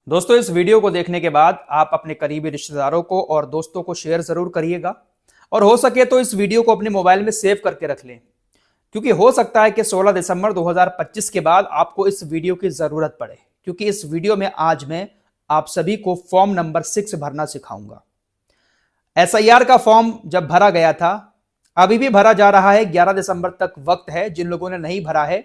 दोस्तों, इस वीडियो को देखने के बाद आप अपने करीबी रिश्तेदारों को और दोस्तों को शेयर जरूर करिएगा और हो सके तो इस वीडियो को अपने मोबाइल में सेव करके रख लें, क्योंकि हो सकता है कि 16 दिसंबर 2025 के बाद आपको इस वीडियो की जरूरत पड़े। क्योंकि इस वीडियो में आज मैं आप सभी को फॉर्म नंबर 6 भरना सिखाऊंगा। एसआईआर का फॉर्म जब भरा गया था, अभी भी भरा जा रहा है। 11 दिसंबर तक वक्त है। जिन लोगों ने नहीं भरा है,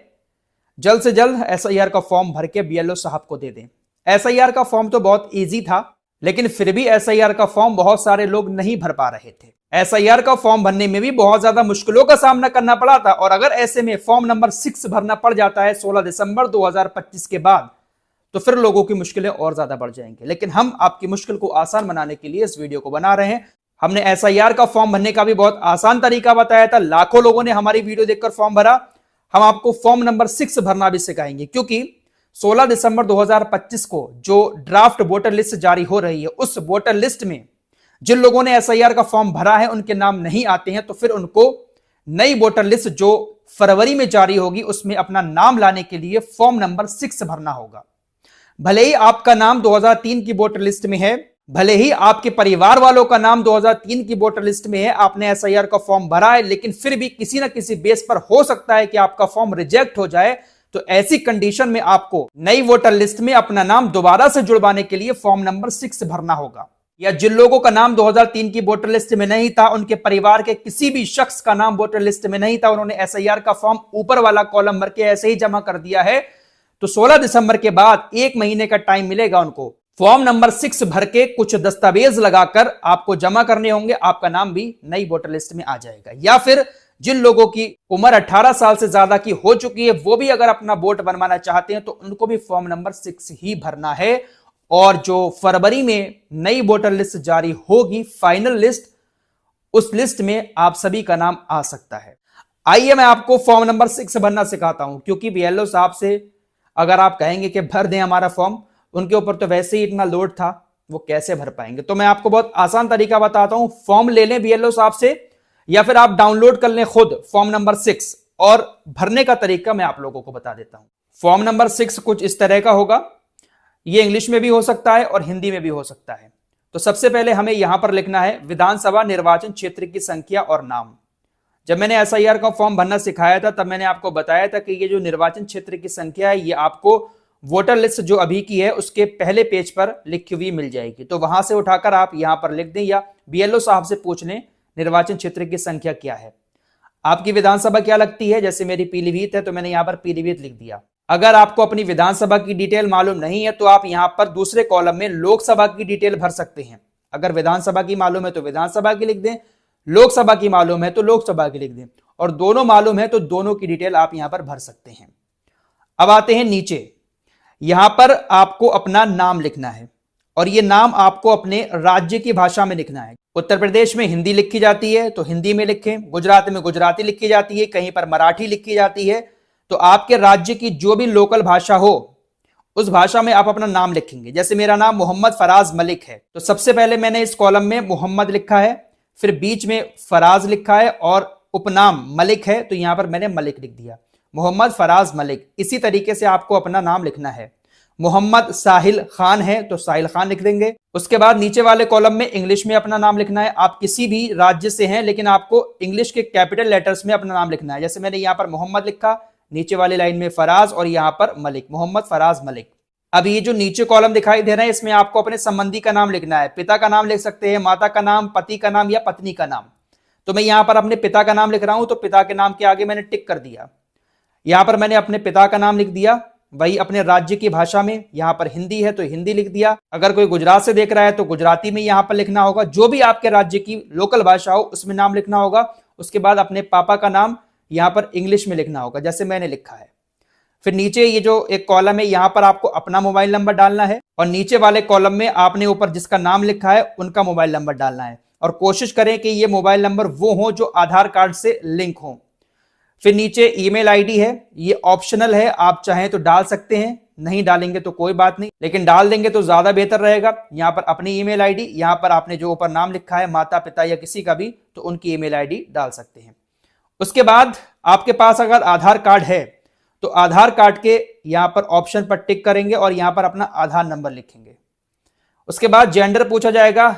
जल्द से जल्द एसआईआर का फॉर्म भर के बीएलओ साहब को दे दें। एसआईआर का फॉर्म तो बहुत इजी था, लेकिन फिर भी एसआईआर का फॉर्म बहुत सारे लोग नहीं भर पा रहे थे। एसआईआर का फॉर्म भरने में भी बहुत ज्यादा मुश्किलों का सामना करना पड़ा था। और अगर ऐसे में फॉर्म नंबर 6 भरना पड़ जाता है 16 दिसंबर 2025 के बाद, तो फिर लोगों की मुश्किलें और ज्यादा बढ़ जाएंगी। लेकिन हम आपकी मुश्किल को आसान बनाने के लिए इस वीडियो को बना रहे हैं। हमने एसआईआर का फॉर्म भरने का भी बहुत आसान तरीका बताया था। लाखों लोगों ने हमारी वीडियो देखकर फॉर्म भरा। हम आपको फॉर्म नंबर 6 भरना भी सिखाएंगे, क्योंकि 16 दिसंबर 2025 को जो ड्राफ्ट वोटर लिस्ट जारी हो रही है, उस वोटर लिस्ट में जिन लोगों ने एसआईआर का फॉर्म भरा है उनके नाम नहीं आते हैं, तो फिर उनको नई वोटर लिस्ट जो फरवरी में जारी होगी उसमें अपना नाम लाने के लिए फॉर्म नंबर 6 भरना होगा। भले ही आपका नाम 2003 की वोटर लिस्ट में है, भले ही आपके परिवार वालों का नाम 2003 की वोटर लिस्ट में है, आपने एसआईआर का फॉर्म भरा है, लेकिन फिर भी किसी ना किसी बेस पर हो सकता है कि आपका फॉर्म रिजेक्ट हो जाए। तो ऐसी कंडीशन में आपको नई वोटर लिस्ट में अपना नाम दोबारा से जुड़वाने के लिए फॉर्म नंबर 6 भरना होगा। या जिन लोगों का नाम 2003 की वोटर लिस्ट में नहीं था, उनके परिवार के किसी भी शख्स का नाम वोटर लिस्ट में नहीं था, उन्होंने एसआईआर का फॉर्म ऊपर वाला कॉलम भर के ऐसे ही जमा कर दिया है, तो 16 दिसंबर के बाद 1 महीने का टाइम मिलेगा उनको फॉर्म नंबर 6 भर के कुछ दस्तावेज लगाकर आपको जमा करने होंगे। आपका नाम भी नई वोटर लिस्ट में आ जाएगा। या फिर जिन लोगों की उम्र 18 साल से ज्यादा की हो चुकी है, वो भी अगर अपना वोट बनवाना चाहते हैं तो उनको भी फॉर्म नंबर 6 ही भरना है। और जो फरवरी में नई वोटर लिस्ट जारी होगी, फाइनल लिस्ट, उस लिस्ट में आप सभी का नाम आ सकता है। आइए मैं आपको फॉर्म नंबर 6 भरना सिखाता हूं, क्योंकि बीएलओ साहब से अगर आप कहेंगे कि भर दें हमारा फॉर्म, उनके ऊपर तो वैसे ही इतना लोड था, वो कैसे भर पाएंगे। तो मैं आपको बहुत आसान तरीका बताता हूं। फॉर्म ले लें बीएलओ साहब से, या फिर आप डाउनलोड कर लें खुद फॉर्म नंबर 6, और भरने का तरीका मैं आप लोगों को बता देता हूं। फॉर्म नंबर 6 कुछ इस तरह का होगा। यह इंग्लिश में भी हो सकता है और हिंदी में भी हो सकता है। तो सबसे पहले हमें यहां पर लिखना है विधानसभा निर्वाचन क्षेत्र की संख्या और नाम। जब मैंने एसआईआर का फॉर्म भरना सिखाया था, तब मैंने आपको बताया था कि ये जो निर्वाचन क्षेत्र की संख्या है, ये आपको वोटर लिस्ट जो अभी की है उसके पहले पेज पर लिखी हुई मिल जाएगी। तो वहां से उठाकर आप यहां पर लिख दें, या बीएलओ साहब से पूछ लें निर्वाचन क्षेत्र की संख्या क्या है। आपकी विधानसभा क्या लगती है, जैसे मेरी पीलीभीत है तो मैंने यहां पर पीलीभीत लिख दिया। अगर आपको अपनी विधानसभा की डिटेल मालूम नहीं है, तो आप यहां पर दूसरे कॉलम में लोकसभा की डिटेल भर सकते हैं। अगर विधानसभा की मालूम है तो विधानसभा की लिख दें, लोकसभा की मालूम है तो लोकसभा की लिख दें, और दोनों मालूम है तो दोनों की डिटेल आप यहां पर भर सकते हैं। अब आते हैं नीचे। यहां पर आपको अपना नाम लिखना है, और यह नाम आपको अपने राज्य की भाषा में लिखना है। उत्तर प्रदेश में हिंदी लिखी जाती है तो हिंदी में लिखें, गुजरात में गुजराती लिखी जाती है, कहीं पर मराठी लिखी जाती है। तो आपके राज्य की जो भी लोकल भाषा हो, उस भाषा में आप अपना नाम लिखेंगे। जैसे मेरा नाम मोहम्मद फराज मलिक है, तो सबसे पहले मैंने इस कॉलम में मोहम्मद लिखा है, फिर बीच में फराज लिखा है, और उपनाम मलिक है तो यहां पर मैंने मलिक लिख दिया, मोहम्मद फराज मलिक। इसी तरीके से आपको अपना नाम लिखना है। मोहम्मद साहिल खान है तो साहिल खान लिख देंगे। उसके बाद नीचे वाले कॉलम में इंग्लिश में अपना नाम लिखना है। आप किसी भी राज्य से हैं, लेकिन आपको इंग्लिश के कैपिटल लेटर्स में अपना नाम लिखना है। जैसे मैंने यहाँ पर मोहम्मद लिखा, नीचे वाली लाइन में फराज, और यहाँ पर मलिक, मोहम्मद फराज मलिक। अब ये जो नीचे कॉलम दिखाई दे रहा है, इसमें आपको अपने संबंधी का नाम लिखना है। पिता का नाम लिख सकते हैं, माता का नाम, पति का नाम, या पत्नी का नाम। तो मैं यहाँ पर अपने पिता का नाम लिख रहा हूं, तो पिता के नाम के आगे मैंने टिक कर दिया। यहां पर मैंने अपने पिता का नाम लिख दिया, वही अपने राज्य की भाषा में। यहां पर हिंदी है तो हिंदी लिख दिया। अगर कोई गुजरात से देख रहा है तो गुजराती में यहां पर लिखना होगा। जो भी आपके राज्य की लोकल भाषा हो उसमें नाम लिखना होगा। उसके बाद अपने पापा का नाम यहां पर इंग्लिश में लिखना होगा, जैसे मैंने लिखा है। फिर नीचे ये जो एक कॉलम है, यहां पर आपको अपना मोबाइल नंबर डालना है, और नीचे वाले कॉलम में आपने ऊपर जिसका नाम लिखा है उनका मोबाइल नंबर डालना है। और कोशिश करें कि ये मोबाइल नंबर वो हो जो आधार कार्ड से लिंक हो। फिर नीचे ईमेल आईडी है, ये ऑप्शनल है, आप चाहें तो डाल सकते हैं, नहीं डालेंगे तो कोई बात नहीं, लेकिन डाल देंगे तो ज्यादा बेहतर रहेगा। यहां पर अपनी ईमेल आईडी, यहां पर आपने जो ऊपर नाम लिखा है माता पिता या किसी का भी, तो उनकी ईमेल आईडी डाल सकते हैं। उसके बाद आपके पास अगर आधार कार्ड है तो आधार कार्ड के यहां पर ऑप्शन पर टिक करेंगे और यहां पर अपना आधार नंबर लिखेंगे। उसके बाद जेंडर पूछा जाएगा,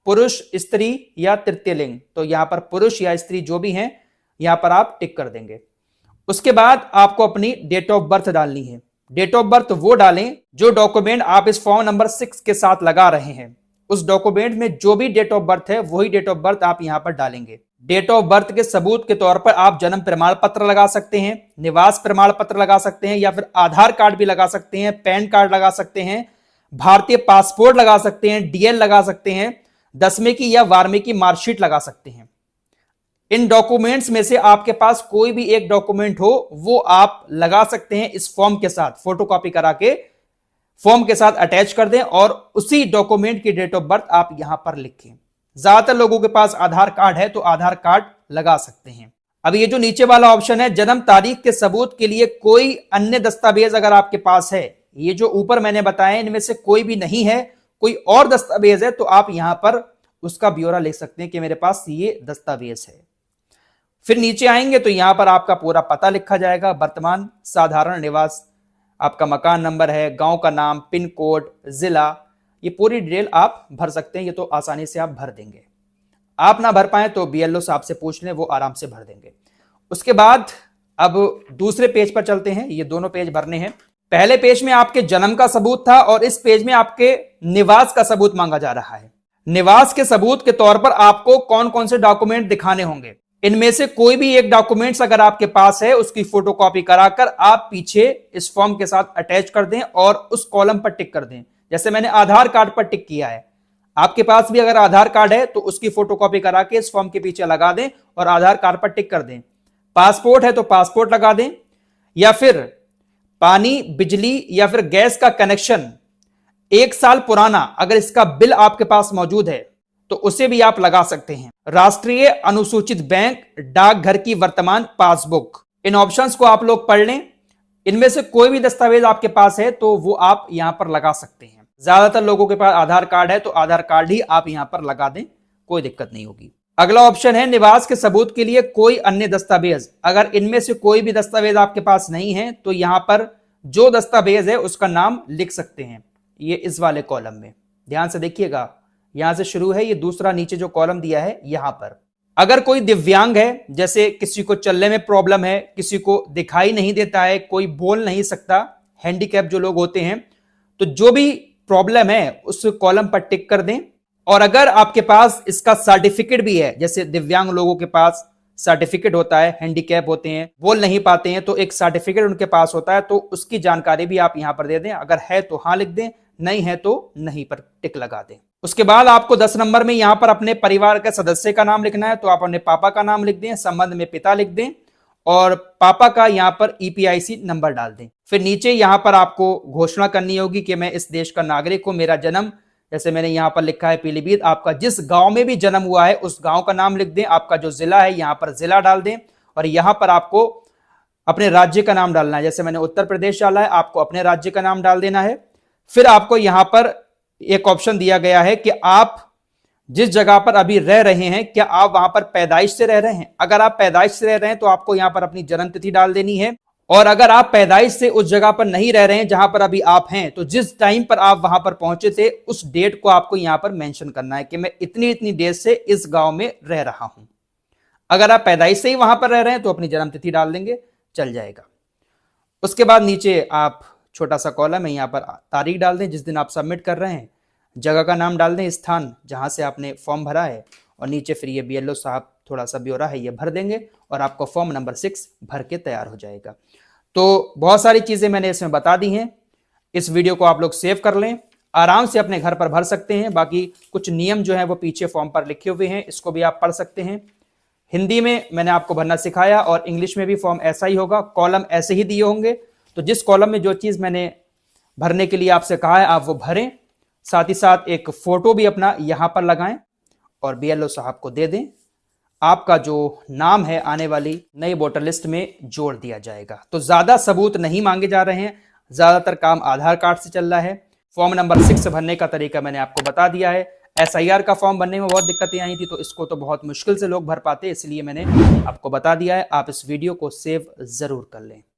पुरुष, स्त्री या तृतीय लिंग, तो यहां पर पुरुष या स्त्री जो भी हैं यहां पर आप टिक कर देंगे। उसके बाद आपको अपनी डेट ऑफ बर्थ डालनी है। डेट ऑफ बर्थ वो डालें जो डॉक्यूमेंट आप इस फॉर्म नंबर 6 के साथ लगा रहे हैं, उस डॉक्यूमेंट में जो भी डेट ऑफ बर्थ है वही डेट ऑफ बर्थ आप यहां पर डालेंगे। डेट ऑफ बर्थ के सबूत के तौर पर आप जन्म प्रमाण पत्र लगा सकते हैं, निवास प्रमाण पत्र लगा सकते हैं, या फिर आधार कार्ड भी लगा सकते हैं, पैन कार्ड लगा सकते हैं, भारतीय पासपोर्ट लगा सकते हैं, डीएल लगा सकते हैं, 10वीं की या 12वीं की मार्कशीट लगा सकते हैं। इन डॉक्यूमेंट्स में से आपके पास कोई भी एक डॉक्यूमेंट हो वो आप लगा सकते हैं इस फॉर्म के साथ, फोटोकॉपी करा के फॉर्म के साथ अटैच कर दें और उसी डॉक्यूमेंट की डेट ऑफ बर्थ आप यहां पर लिखें। ज्यादातर लोगों के पास आधार कार्ड है तो आधार कार्ड लगा सकते हैं। अब ये जो नीचे वाला ऑप्शन है, जन्म तारीख के सबूत के लिए कोई अन्य दस्तावेज अगर आपके पास है, ये जो ऊपर मैंने बताया इनमें से कोई भी नहीं है, कोई और दस्तावेज है, तो आप यहां पर उसका ब्यौरा लिख सकते हैं कि मेरे पास ये दस्तावेज है। फिर नीचे आएंगे तो यहां पर आपका पूरा पता लिखा जाएगा, वर्तमान साधारण निवास, आपका मकान नंबर है, गांव का नाम, पिन कोड, जिला, ये पूरी डिटेल आप भर सकते हैं। ये तो आसानी से आप भर देंगे। आप ना भर पाए तो बीएलओ साहब से पूछ लें, वो आराम से भर देंगे। उसके बाद अब दूसरे पेज पर चलते हैं। ये दोनों पेज भरने हैं। पहले पेज में आपके जन्म का सबूत था और इस पेज में आपके निवास का सबूत मांगा जा रहा है। निवास के सबूत के तौर पर आपको कौन कौन से डॉक्यूमेंट दिखाने होंगे, इनमें से कोई भी एक डॉक्यूमेंट्स अगर आपके पास है उसकी फोटोकॉपी कराकर आप पीछे इस फॉर्म के साथ अटैच कर दें और उस कॉलम पर टिक कर दें। जैसे मैंने आधार कार्ड पर टिक किया है, आपके पास भी अगर आधार कार्ड है तो उसकी फोटोकॉपी करा के इस फॉर्म के पीछे लगा दें और आधार कार्ड पर टिक कर दें। पासपोर्ट है तो पासपोर्ट लगा दें, या फिर पानी, बिजली या फिर गैस का कनेक्शन 1 साल पुराना अगर इसका बिल आपके पास मौजूद है तो उसे भी आप लगा सकते हैं। राष्ट्रीय अनुसूचित बैंक डाकघर की वर्तमान पासबुक, इन ऑप्शंस को आप लोग पढ़ लें। इनमें से कोई भी दस्तावेज आपके पास है तो वो आप यहां पर लगा सकते हैं। ज्यादातर लोगों के पास आधार कार्ड है तो आधार कार्ड ही आप यहां पर लगा दें, कोई दिक्कत नहीं होगी। अगला ऑप्शन है निवास के सबूत के लिए कोई अन्य दस्तावेज। अगर इनमें से कोई भी दस्तावेज आपके पास नहीं है तो यहां पर जो दस्तावेज है उसका नाम लिख सकते हैं। ये इस वाले कॉलम में ध्यान से देखिएगा, यहां से शुरू है, ये दूसरा नीचे जो कॉलम दिया है यहां पर। अगर कोई दिव्यांग है, जैसे किसी को चलने में प्रॉब्लम है, किसी को दिखाई नहीं देता है, कोई बोल नहीं सकता, हैंडीकैप जो लोग होते हैं, तो जो भी प्रॉब्लम है उस कॉलम पर टिक कर दें। और अगर आपके पास इसका सर्टिफिकेट भी है, जैसे दिव्यांग लोगों के पास सर्टिफिकेट होता है, हैंडीकैप होते हैं, बोल नहीं पाते हैं, तो एक सर्टिफिकेट उनके पास होता है, तो उसकी जानकारी भी आप यहां पर दे दें। अगर है तो हाँ लिख दें, नहीं है तो नहीं पर टिक लगा दें। उसके बाद आपको 10 नंबर में यहां पर अपने परिवार के सदस्य का नाम लिखना है, तो आप अपने पापा का नाम लिख दें, संबंध में पिता लिख दें और पापा का यहां पर ईपीआईसी नंबर डाल दें। फिर नीचे यहां पर आपको घोषणा करनी होगी कि मैं इस देश का नागरिक हूं, मेरा जन्म, जैसे मैंने यहां पर लिखा है पीलीभीत, आपका जिस गांव में भी जन्म हुआ है उस गांव का नाम लिख दें। आपका जो जिला है यहां पर जिला डाल दें और यहां पर आपको अपने राज्य का नाम डालना है। जैसे मैंने उत्तर प्रदेश डाला है, आपको अपने राज्य का नाम डाल देना है। फिर आपको यहां पर एक ऑप्शन दिया गया है कि आप जिस जगह पर अभी रह रहे हैं, क्या आप वहां पर पैदाइश से रह रहे हैं। अगर आप पैदाइश से रह रहे हैं तो आपको यहां पर अपनी जन्म तिथि डाल देनी है। और अगर आप पैदाइश से उस जगह पर नहीं रह रहे हैं जहां पर अभी आप हैं, तो जिस टाइम पर आप वहां पर पहुंचे थे उस डेट को आपको यहां पर मेंशन करना है कि मैं इतनी इतनी डेट से इस गांव में रह रहा हूं। अगर आप पैदाइश से ही वहां पर रह रहे हैं तो अपनी जन्म तिथि डाल देंगे, चल जाएगा। उसके बाद नीचे आप छोटा सा कॉलम है, यहां पर तारीख डाल दें जिस दिन आप सबमिट कर रहे हैं, जगह का नाम डाल दें, स्थान जहां से आपने फॉर्म भरा है, और नीचे फिर ये बीएलओ साहब थोड़ा सा ब्यौरा है ये भर देंगे और आपको फॉर्म नंबर 6 भर के तैयार हो जाएगा। तो बहुत सारी चीजें मैंने इसमें बता दी हैं। इस वीडियो को आप लोग सेव कर लें, आराम से अपने घर पर भर सकते हैं। बाकी कुछ नियम जो है वो पीछे फॉर्म पर लिखे हुए हैं, इसको भी आप पढ़ सकते हैं। हिंदी में मैंने आपको भरना सिखाया और इंग्लिश में भी फॉर्म ऐसा ही होगा, कॉलम ऐसे ही दिए होंगे। तो जिस कॉलम में जो चीज मैंने भरने के लिए आपसे कहा है आप वो भरें, साथ ही साथ एक फोटो भी अपना यहां पर लगाएं और बीएलओ साहब को दे दें। आपका जो नाम है आने वाली नई वोटर लिस्ट में जोड़ दिया जाएगा। तो ज्यादा सबूत नहीं मांगे जा रहे हैं, ज्यादातर काम आधार कार्ड से चल रहा है। फॉर्म नंबर 6 भरने का तरीका मैंने आपको बता दिया है। एसआईआर का फॉर्म भरने में बहुत दिक्कतें आई थी, तो इसको तो बहुत मुश्किल से लोग भर पाते, इसलिए मैंने आपको बता दिया है। आप इस वीडियो को सेव जरूर कर लें।